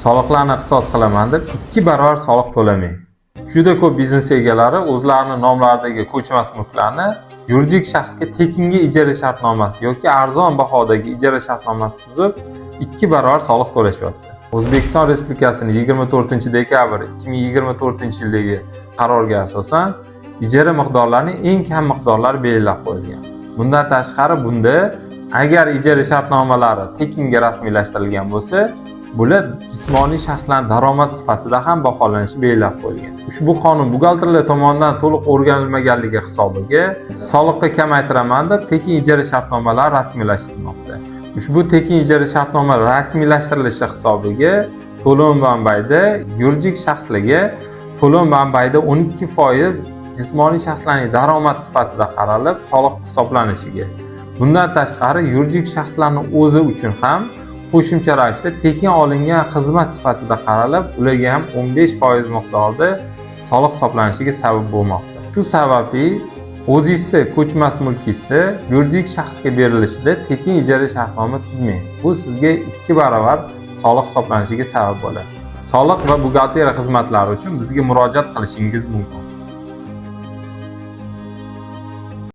soliqlarni hisob qilaman deb 2 barobar soliq to'lamang. Juda ko'p biznes egalari o'zlarining nomlaridagi ko'chmas mulklarni yuridik shaxsga tekinga ijara shartnomasi yoki arzon bahodagi ijara shartnomasi tuzib 2 barobar soliq to'lashyapti. O'zbekiston Respublikasining 24-dekabr 2024-yildagi qarorga asosan ijara miqdorlarining eng kam miqdorlari belgilab qo'yilgan. Bundan tashqari bunda agar ijara shartnomalari tekinga rasmiylashtirilgan bo'lsa, bular jismoniy shaxslarning daromad sifatida ham baholanishi belgilab qo'yilgan. Ushbu qonun buxgalterlar tomonidan to'liq o'rganilmaganligi hisobiga soliqqa kamaytiraman deb tekin ijara shartnomalari rasmiylashtirilmoqda. Ushbu tekin ijara shartnomalar rasmiylashtirilishi hisobiga to'lov manbaida yuridik shaxslarga to'lov manbaida 12% jismoniy shaxslarning daromad sifatida qaralib soliq hisoblanishiga. Bundan tashqari yuridik shaxslarning o'zi uchun ham qo'shimcha ravishda tekin olingan xizmat sifatida qaralib, ularga ham 15% miqdorida soliq hisoblanishiga sabab bo'lmoqda. Shu sababli o'zingizga ko'chmas mulkingizni yuridik shaxsga berilishida tekin ijara shartnoma tuzmang. Bu sizga 2 barobar soliq hisoblanishiga sabab bo'ladi. Soliq va buxgalteriya xizmatlari uchun bizga murojaat qilishingiz mumkin.